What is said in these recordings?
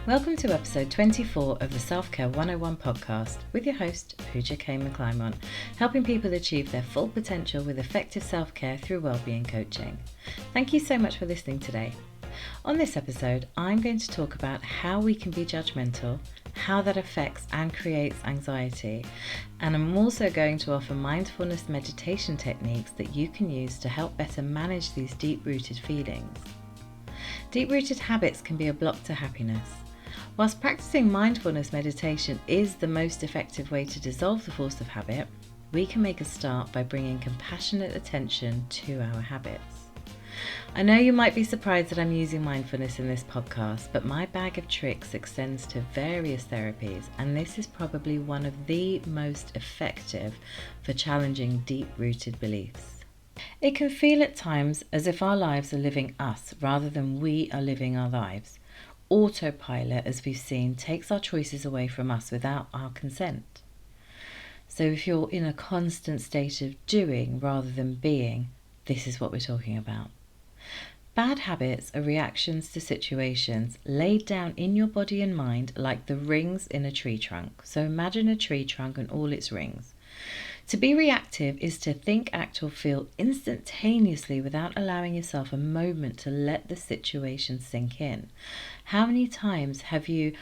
Welcome to episode 24 of the Self-Care 101 podcast with your host, Pooja K. McClymont, helping people achieve their full potential with effective self-care through wellbeing coaching. Thank you so much for listening today. On this episode, I'm going to talk about how we can be judgmental, how that affects and creates anxiety, and I'm also going to offer mindfulness meditation techniques that you can use to help better manage these deep-rooted feelings. Deep-rooted habits can be a block to happiness. Whilst practicing mindfulness meditation is the most effective way to dissolve the force of habit, we can make a start by bringing compassionate attention to our habits. I know you might be surprised that I'm using mindfulness in this podcast, but my bag of tricks extends to various therapies, and this is probably one of the most effective for challenging deep-rooted beliefs. It can feel at times as if our lives are living us rather than we are living our lives. Autopilot, as we've seen, takes our choices away from us without our consent. So if you're in a constant state of doing rather than being, this is what we're talking about. Bad habits are reactions to situations laid down in your body and mind like the rings in a tree trunk. So imagine a tree trunk and all its rings. To be reactive is to think, act or feel instantaneously without allowing yourself a moment to let the situation sink in. How many times have you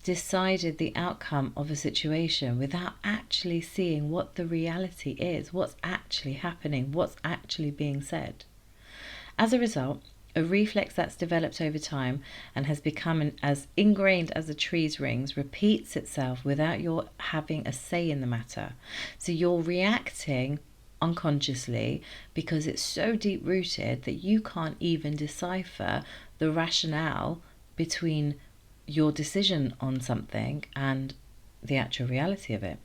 decided the outcome of a situation without actually seeing what the reality is, what's actually happening, what's actually being said? As a result, a reflex that's developed over time and has become as ingrained as a tree's rings repeats itself without your having a say in the matter. So you're reacting unconsciously because it's so deep-rooted that you can't even decipher the rationale between your decision on something and the actual reality of it.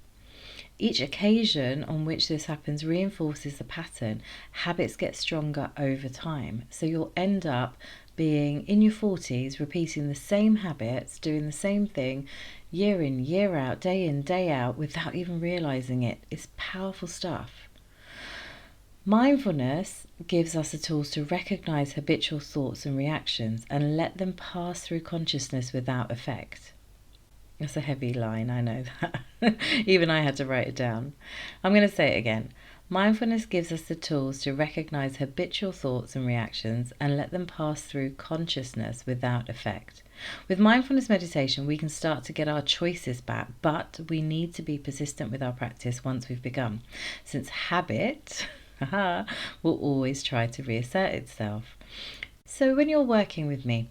Each occasion on which this happens reinforces the pattern. Habits get stronger over time. So you'll end up being in your 40s, repeating the same habits, doing the same thing year in, year out, day in, day out, without even realizing it. It's powerful stuff. Mindfulness gives us the tools to recognize habitual thoughts and reactions and let them pass through consciousness without effect. That's a heavy line, I know that. Even I had to write it down. I'm going to say it again. Mindfulness gives us the tools to recognize habitual thoughts and reactions and let them pass through consciousness without effect. With mindfulness meditation, we can start to get our choices back, but we need to be persistent with our practice once we've begun, since habit will always try to reassert itself. So when you're working with me,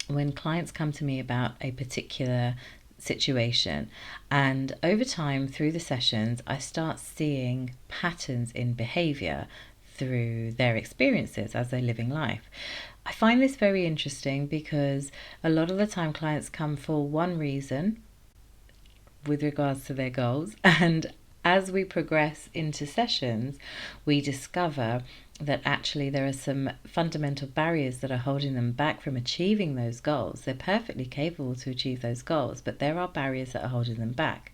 when clients come to me about a particular situation, and over time through the sessions I start seeing patterns in behavior through their experiences as they're living life. I find this very interesting because a lot of the time clients come for one reason with regards to their goals, and as we progress into sessions, we discover that actually there are some fundamental barriers that are holding them back from achieving those goals. They're perfectly capable to achieve those goals, but there are barriers that are holding them back.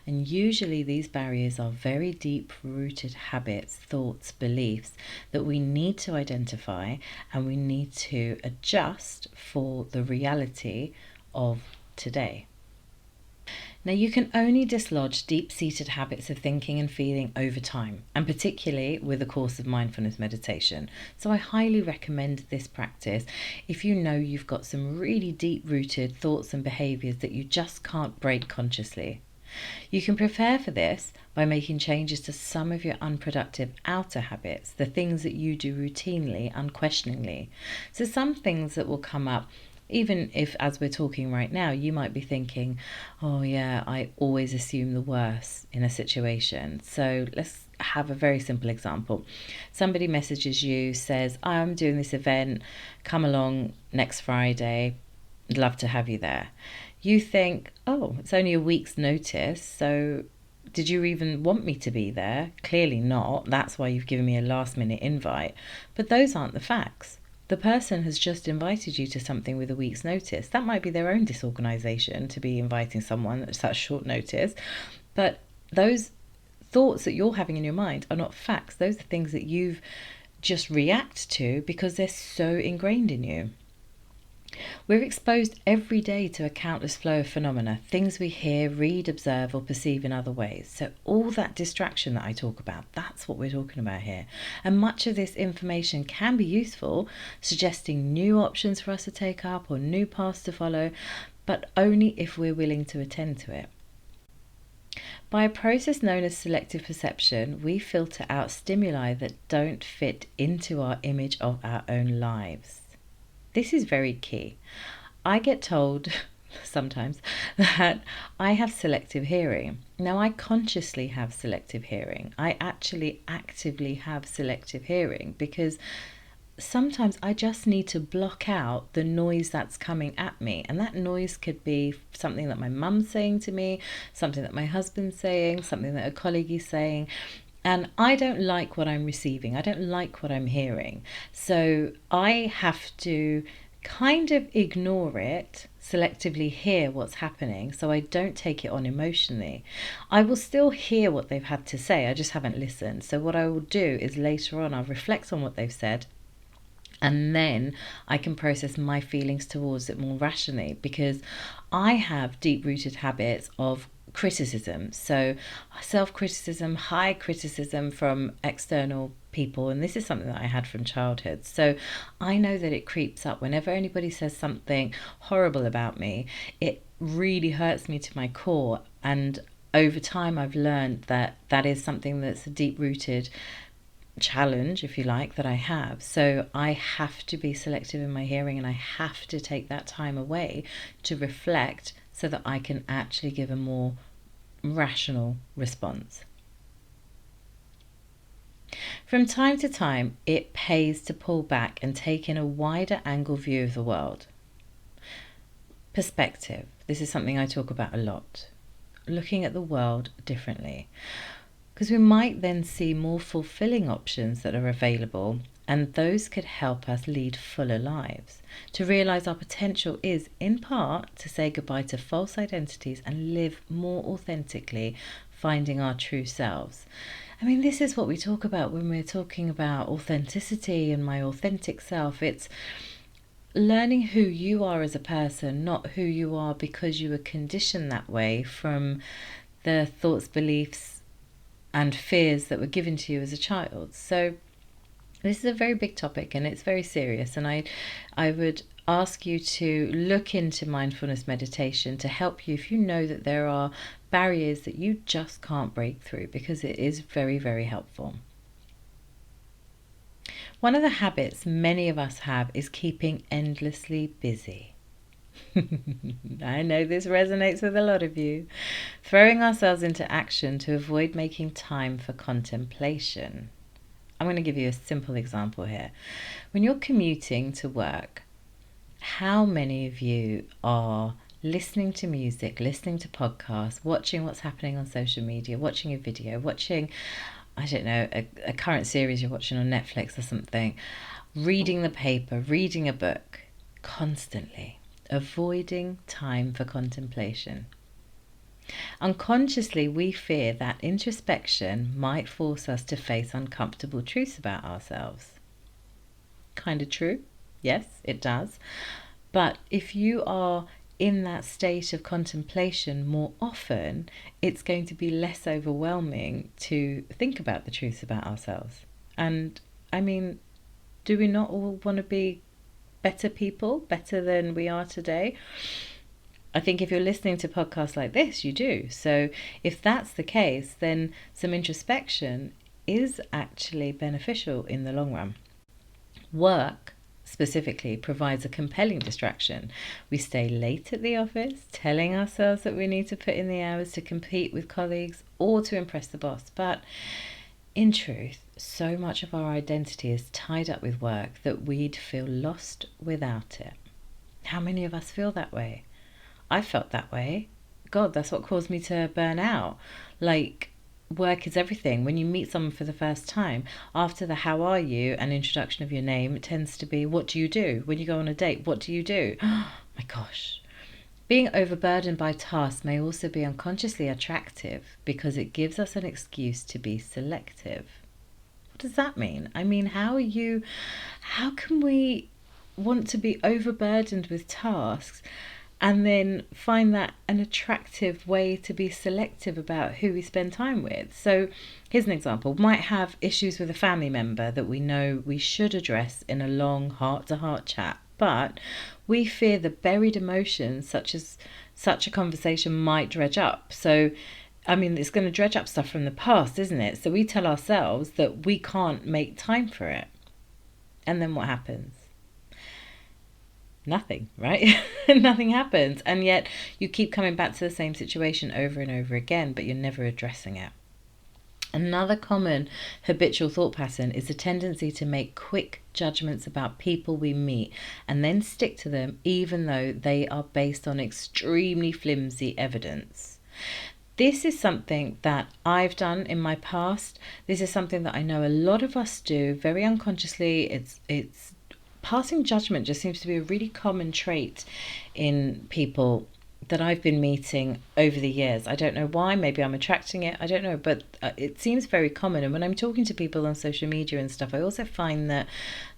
And usually these barriers are very deep-rooted habits, thoughts, beliefs that we need to identify and we need to adjust for the reality of today. Now, you can only dislodge deep-seated habits of thinking and feeling over time, and particularly with a course of mindfulness meditation. So I highly recommend this practice if you know you've got some really deep-rooted thoughts and behaviours that you just can't break consciously. You can prepare for this by making changes to some of your unproductive outer habits, the things that you do routinely, unquestioningly. So some things that will come up, even if, as we're talking right now, you might be thinking, oh yeah, I always assume the worst in a situation. So let's have a very simple example. Somebody messages you, says, I'm doing this event, come along next Friday, I'd love to have you there. You think, oh, it's only a week's notice, so did you even want me to be there? Clearly not. That's why you've given me a last minute invite. But those aren't the facts. The person has just invited you to something with a week's notice. That might be their own disorganization to be inviting someone at such short notice. But those thoughts that you're having in your mind are not facts. Those are things that you've just react to because they're so ingrained in you. We're exposed every day to a countless flow of phenomena, things we hear, read, observe, or perceive in other ways. So all that distraction that I talk about, that's what we're talking about here. And much of this information can be useful, suggesting new options for us to take up or new paths to follow, but only if we're willing to attend to it. By a process known as selective perception, we filter out stimuli that don't fit into our image of our own lives. This is very key. I get told sometimes that I have selective hearing. Now, I consciously have selective hearing. I actually actively have selective hearing because sometimes I just need to block out the noise that's coming at me. And that noise could be something that my mum's saying to me, something that my husband's saying, something that a colleague is saying. And I don't like what I'm receiving. I don't like what I'm hearing. So I have to kind of ignore it, selectively hear what's happening so I don't take it on emotionally. I will still hear what they've had to say, I just haven't listened. So what I will do is later on I'll reflect on what they've said, and then I can process my feelings towards it more rationally, because I have deep rooted habits of criticism. So self-criticism, high criticism from external people, and this is something that I had from childhood. So I know that it creeps up whenever anybody says something horrible about me. It really hurts me to my core, and over time I've learned that that is something that's a deep rooted challenge, if you like, that I have. So I have to be selective in my hearing, and I have to take that time away to reflect so that I can actually give a more rational response. From time to time, it pays to pull back and take in a wider angle view of the world. Perspective. This is something I talk about a lot. Looking at the world differently. Because we might then see more fulfilling options that are available, and those could help us lead fuller lives. To realize our potential is, in part, to say goodbye to false identities and live more authentically, finding our true selves. I mean, this is what we talk about when we're talking about authenticity and my authentic self. It's learning who you are as a person, not who you are because you were conditioned that way from the thoughts, beliefs, and fears that were given to you as a child. So this is a very big topic and it's very serious, and I would ask you to look into mindfulness meditation to help you if you know that there are barriers that you just can't break through, because it is very, very helpful. One of the habits many of us have is keeping endlessly busy. I know this resonates with a lot of you. Throwing ourselves into action to avoid making time for contemplation. I'm going to give you a simple example here. When you're commuting to work, how many of you are listening to music, listening to podcasts, watching what's happening on social media, watching a video, watching, I don't know, a current series you're watching on Netflix or something, reading the paper, reading a book, constantly avoiding time for contemplation? Unconsciously, we fear that introspection might force us to face uncomfortable truths about ourselves. Kind of true. Yes, it does. But if you are in that state of contemplation more often, it's going to be less overwhelming to think about the truths about ourselves. And I mean, do we not all want to be better people, better than we are today? I think if you're listening to podcasts like this, you do. So if that's the case, then some introspection is actually beneficial in the long run. Work specifically provides a compelling distraction. We stay late at the office, telling ourselves that we need to put in the hours to compete with colleagues or to impress the boss. But in truth, so much of our identity is tied up with work that we'd feel lost without it. How many of us feel that way? I felt that way. God, that's what caused me to burn out. Like, work is everything. When you meet someone for the first time, after the how are you and introduction of your name, it tends to be, what do you do? When you go on a date, what do you do? Oh my gosh. Being overburdened by tasks may also be unconsciously attractive because it gives us an excuse to be selective. What does that mean? I mean, how can we want to be overburdened with tasks and then find that an attractive way to be selective about who we spend time with. So here's an example. Might have issues with a family member that we know we should address in a long heart-to-heart chat, but we fear the buried emotions such a conversation might dredge up. So I mean, it's going to dredge up stuff from the past, isn't it? So we tell ourselves that we can't make time for it. And then what happens? Nothing, right? Nothing happens. And yet you keep coming back to the same situation over and over again, but you're never addressing it. Another common habitual thought pattern is the tendency to make quick judgments about people we meet and then stick to them even though they are based on extremely flimsy evidence. This is something that I've done in my past. This is something that I know a lot of us do very unconsciously. It's passing judgment just seems to be a really common trait in people that I've been meeting over the years. I don't know why, maybe I'm attracting it, I don't know, but it seems very common. And when I'm talking to people on social media and stuff, I also find that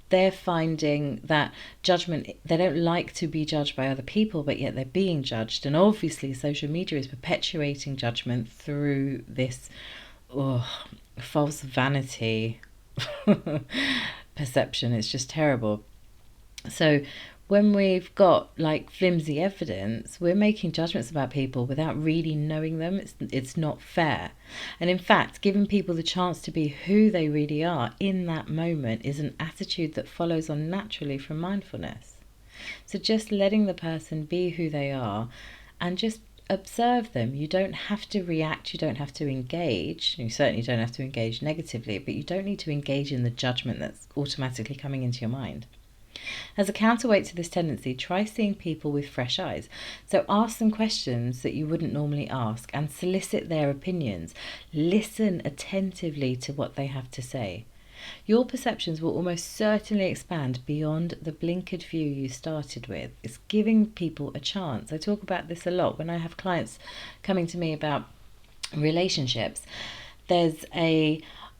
they're finding that judgment, they don't like to be judged by other people, but yet they're being judged. And obviously social media is perpetuating judgment through this false vanity perception. It's just terrible. So when we've got like flimsy evidence, we're making judgments about people without really knowing them. It's not fair. And in fact, giving people the chance to be who they really are in that moment is an attitude that follows on naturally from mindfulness. So just letting the person be who they are and just observe them. You don't have to react, you don't have to engage. You certainly don't have to engage negatively, but you don't need to engage in the judgment that's automatically coming into your mind. As a counterweight to this tendency, try seeing people with fresh eyes. So ask them questions that you wouldn't normally ask and solicit their opinions. Listen attentively to what they have to say. Your perceptions will almost certainly expand beyond the blinkered view you started with. It's giving people a chance. I talk about this a lot when I have clients coming to me about relationships. There's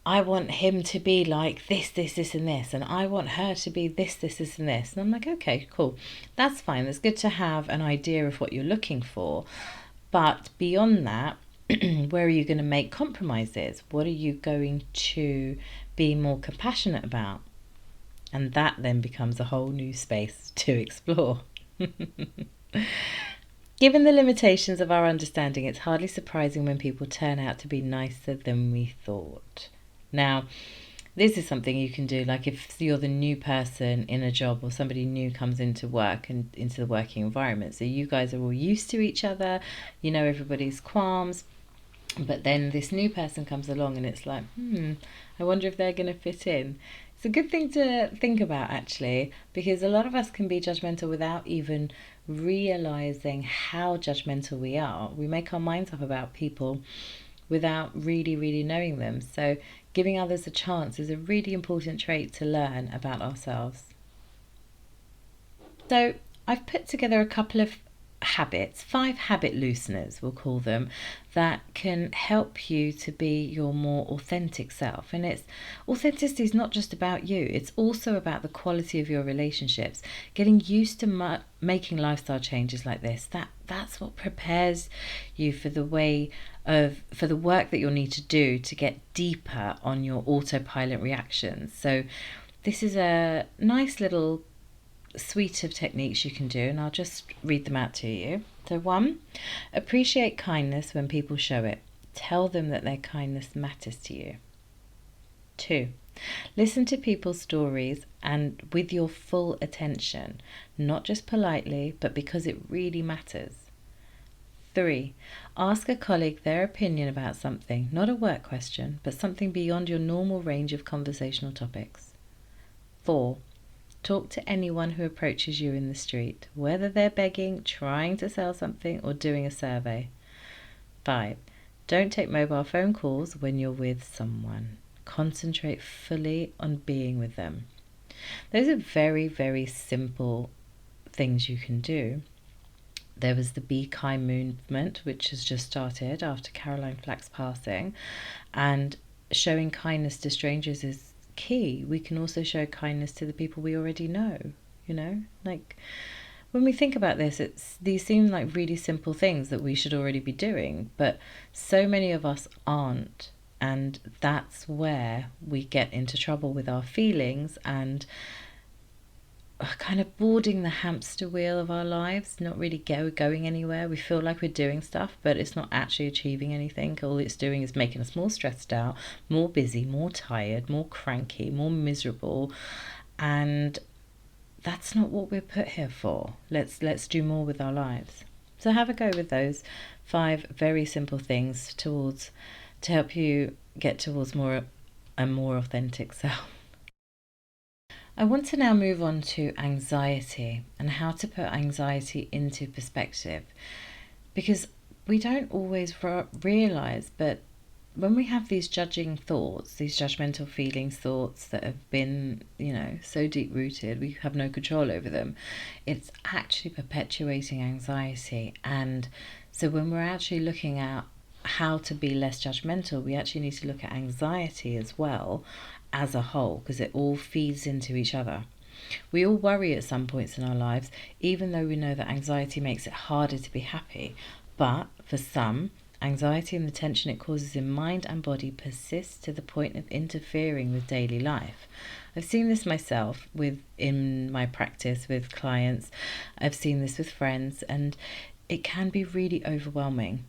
I want him to be like this, and this, and I want her to be this, and this. And I'm like, okay, cool. That's fine. It's good to have an idea of what you're looking for. But beyond that, where are you going to make compromises? What are you going to be more compassionate about? And that then becomes a whole new space to explore. Given the limitations of our understanding, it's hardly surprising when people turn out to be nicer than we thought. Now, this is something you can do, like if you're the new person in a job or somebody new comes into work and into the working environment. So you guys are all used to each other, you know everybody's qualms, but then this new person comes along and it's like, I wonder if they're going to fit in. It's a good thing to think about, actually, because a lot of us can be judgmental without even realizing how judgmental we are. We make our minds up about people without really knowing them. So giving others a chance is a really important trait to learn about ourselves. So I've put together a couple of habits, 5 habit looseners we'll call them, that can help you to be your more authentic self. And authenticity is not just about you, it's also about the quality of your relationships. Getting used to making lifestyle changes like this, that's what prepares you for the work that you'll need to do to get deeper on your autopilot reactions. So this is a nice little suite of techniques you can do, and I'll just read them out to you. So 1, appreciate kindness when people show it. Tell them that their kindness matters to you. 2, listen to people's stories and with your full attention, not just politely, but because it really matters. 3, ask a colleague their opinion about something, not a work question, but something beyond your normal range of conversational topics. 4, talk to anyone who approaches you in the street, whether they're begging, trying to sell something, or doing a survey. 5, don't take mobile phone calls when you're with someone. Concentrate fully on being with them. Those are very simple things you can do. There was the Be Kind movement, which has just started after Caroline Flack's passing, and showing kindness to strangers is key. We can also show kindness to the people we already know. Like, when we think about this, these seem like really simple things that we should already be doing, but so many of us aren't. And that's where we get into trouble with our feelings and kind of boarding the hamster wheel of our lives, not really going anywhere. We feel like we're doing stuff, but it's not actually achieving anything. All it's doing is making us more stressed out, more busy, more tired, more cranky, more miserable. And that's not what we're put here for. Let's do more with our lives. So have a go with those 5 very simple things to help you get towards a more authentic self. I want to now move on to anxiety and how to put anxiety into perspective, because we don't always realize, but when we have these judging thoughts, these judgmental feelings, thoughts that have been, so deep rooted, we have no control over them, it's actually perpetuating anxiety. And so when we're actually looking at how to be less judgmental, we actually need to look at anxiety as well as a whole, because it all feeds into each other. We all worry at some points in our lives, even though we know that anxiety makes it harder to be happy. But for some, anxiety and the tension it causes in mind and body persists to the point of interfering with daily life. I've seen this myself in my practice with clients. I've seen this with friends, and it can be really overwhelming.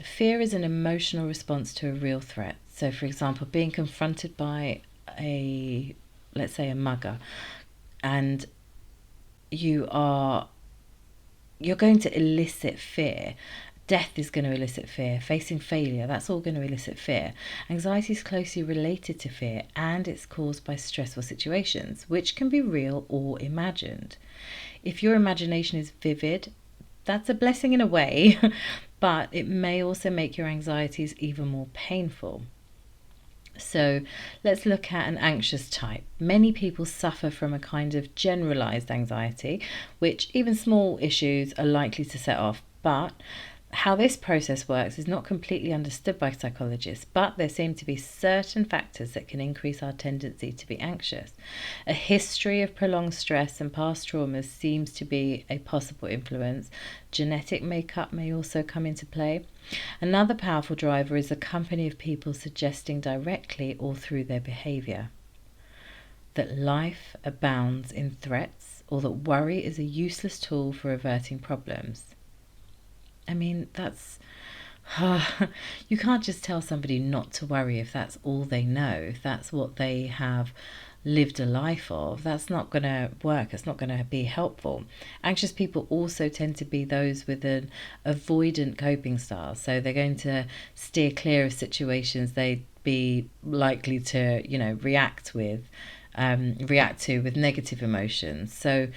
Fear is an emotional response to a real threat. So, for example, being confronted by let's say a mugger, and you're going to elicit fear. Death is going to elicit fear. Facing failure, that's all going to elicit fear. Anxiety is closely related to fear, and it's caused by stressful situations, which can be real or imagined. If your imagination is vivid, that's a blessing in a way, but it may also make your anxieties even more painful. So let's look at an anxious type. Many people suffer from a kind of generalized anxiety, which even small issues are likely to set off. But how this process works is not completely understood by psychologists, but there seem to be certain factors that can increase our tendency to be anxious. A history of prolonged stress and past traumas seems to be a possible influence. Genetic makeup may also come into play. Another powerful driver is the company of people suggesting directly or through their behavior that life abounds in threats, or that worry is a useless tool for averting problems. I mean, that's... you can't just tell somebody not to worry if that's all they know, if that's what they have lived a life of. That's not going to work. It's not going to be helpful. Anxious people also tend to be those with an avoidant coping style. So they're going to steer clear of situations they'd be likely to, react to with negative emotions. So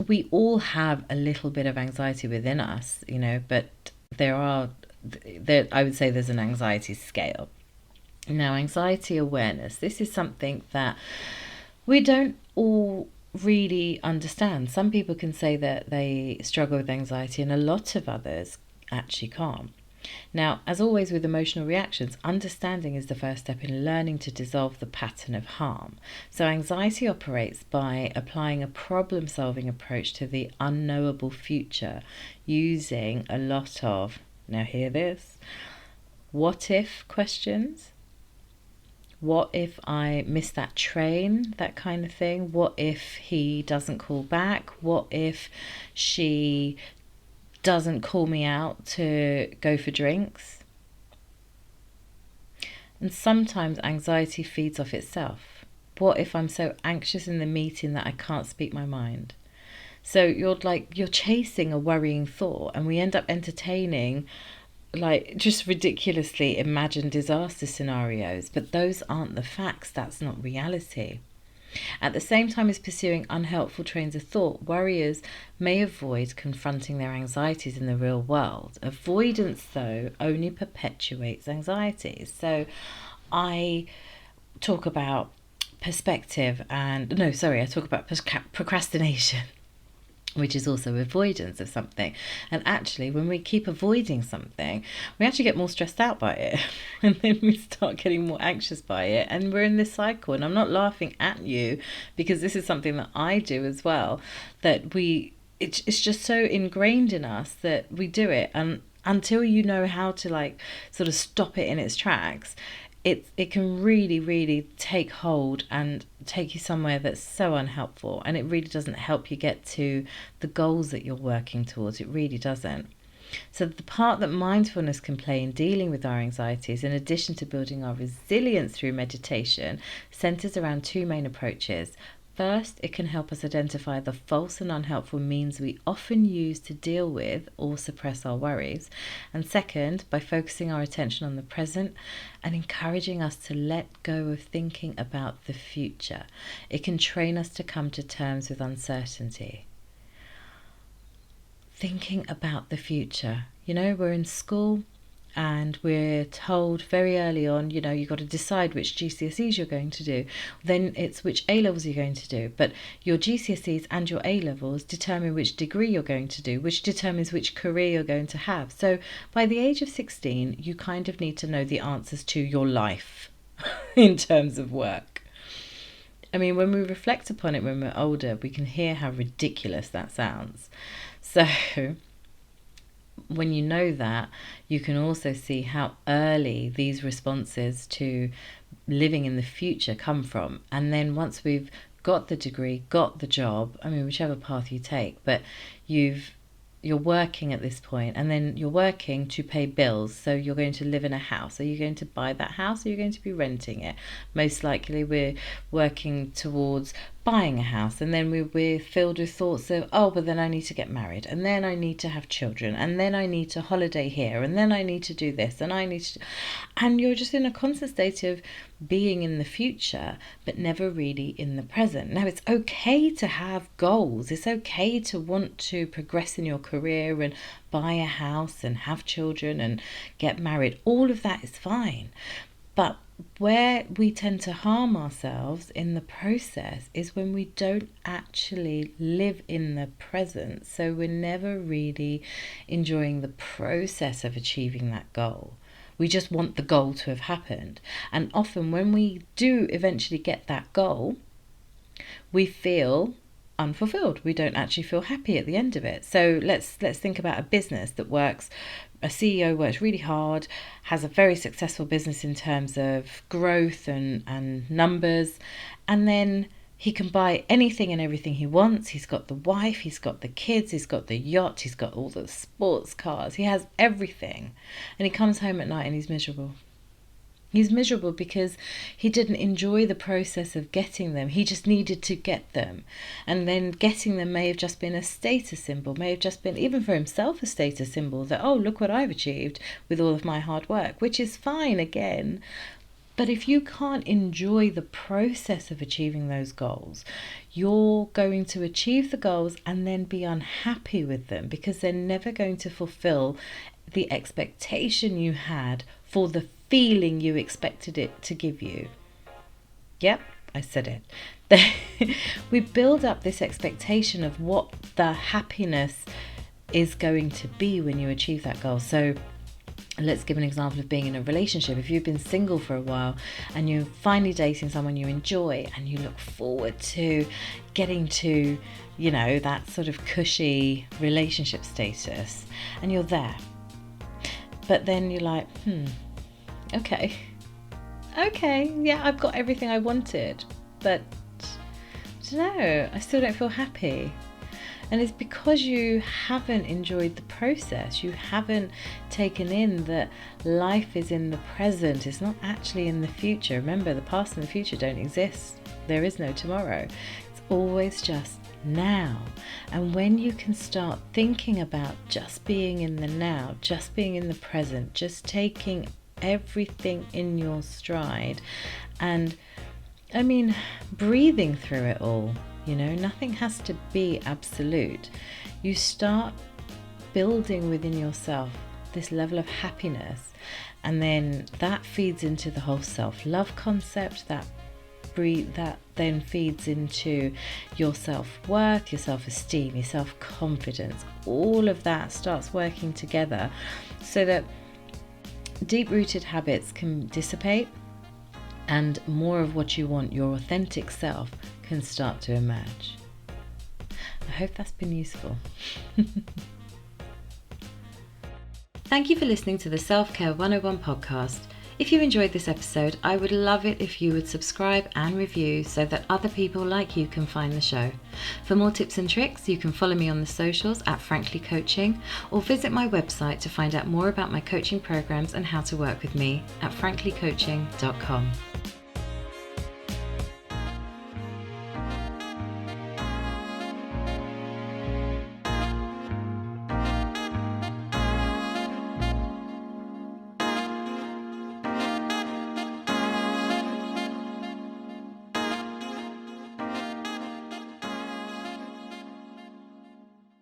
we all have a little bit of anxiety within us, but I would say there's an anxiety scale. Now, anxiety awareness, this is something that we don't all really understand. Some people can say that they struggle with anxiety, and a lot of others actually can't. Now, as always with emotional reactions, understanding is the first step in learning to dissolve the pattern of harm. So anxiety operates by applying a problem-solving approach to the unknowable future, using a lot of, now hear this, what if questions. What if I miss that train? That kind of thing. What if he doesn't call back? What if she doesn't call me out to go for drinks? And sometimes anxiety feeds off itself. What if I'm so anxious in the meeting that I can't speak my mind? So you're chasing a worrying thought, and we end up entertaining just ridiculously imagined disaster scenarios, but those aren't the facts. That's not reality. At the same time as pursuing unhelpful trains of thought, worriers may avoid confronting their anxieties in the real world. Avoidance, though, only perpetuates anxiety. So I talk about I talk about procrastination. which is also avoidance of something. And actually, when we keep avoiding something, we actually get more stressed out by it. And then we start getting more anxious by it. And we're in this cycle. And I'm not laughing at you, because this is something that I do as well, that it's just so ingrained in us that we do it. And until you know how to like sort of stop it in its tracks, it can really, really take hold and take you somewhere that's so unhelpful, and it really doesn't help you get to the goals that you're working towards. It really doesn't. So the part that mindfulness can play in dealing with our anxieties, in addition to building our resilience through meditation, centers around two main approaches. First, it can help us identify the false and unhelpful means we often use to deal with or suppress our worries. And second, by focusing our attention on the present and encouraging us to let go of thinking about the future, it can train us to come to terms with uncertainty. Thinking about the future. You know, we're in school and we're told very early on, you know, you've got to decide which GCSEs you're going to do. Then it's which A-levels you're going to do. But your GCSEs and your A-levels determine which degree you're going to do, which determines which career you're going to have. So by the age of 16, you kind of need to know the answers to your life in terms of work. I mean, when we reflect upon it when we're older, we can hear how ridiculous that sounds. So when you know that, you can also see how early these responses to living in the future come from. And then once we've got the degree, got the job, I mean, whichever path you take, but you're working at this point, and then you're working to pay bills. So you're going to live in a house. Are you going to buy that house, or are you going to be renting it? Most likely we're working towards buying a house, and then we're filled with thoughts of, oh, but then I need to get married, and then I need to have children, and then I need to holiday here, and then I need to do this, and I need to, and you're just in a constant state of being in the future but never really in the present. Now, it's okay to have goals. It's okay to want to progress in your career and buy a house and have children and get married. All of that is fine. But where we tend to harm ourselves in the process is when we don't actually live in the present. So we're never really enjoying the process of achieving that goal. We just want the goal to have happened. And often when we do eventually get that goal, we feel unfulfilled. We don't actually feel happy at the end of it. So let's think about a business that works. A CEO works really hard, has a very successful business in terms of growth and numbers, and then he can buy anything and everything he wants. He's got the wife, he's got the kids, he's got the yacht, he's got all the sports cars, he has everything. And he comes home at night and he's miserable. He's miserable because he didn't enjoy the process of getting them. He just needed to get them. And then getting them may have just been a status symbol, may have just been, even for himself, a status symbol that, oh, look what I've achieved with all of my hard work, which is fine again. But if you can't enjoy the process of achieving those goals, you're going to achieve the goals and then be unhappy with them because they're never going to fulfill the expectation you had for the feeling you expected it to give you. Yep, I said it. We build up this expectation of what the happiness is going to be when you achieve that goal. So let's give an example of being in a relationship. If you've been single for a while and you're finally dating someone you enjoy and you look forward to getting to, you know, that sort of cushy relationship status, and you're there. But then you're like, okay, yeah, I've got everything I wanted, but I don't know, I still don't feel happy. And it's because you haven't enjoyed the process. You haven't taken in that life is in the present. It's not actually in the future. Remember, the past and the future don't exist. There is no tomorrow. It's always just now. And when you can start thinking about just being in the now, just being in the present, just taking everything in your stride, and I mean, breathing through it all. You know, nothing has to be absolute. You start building within yourself this level of happiness, and then that feeds into the whole self-love concept, that that then feeds into your self-worth, your self-esteem, your self-confidence. All of that starts working together so that deep-rooted habits can dissipate and more of what you want, your authentic self, can start to emerge. I hope that's been useful. Thank you for listening to the Self-Care 101 podcast. If you enjoyed this episode, I would love it if you would subscribe and review so that other people like you can find the show. For more tips and tricks, you can follow me on the socials at Frankly Coaching, or visit my website to find out more about my coaching programs and how to work with me at franklycoaching.com.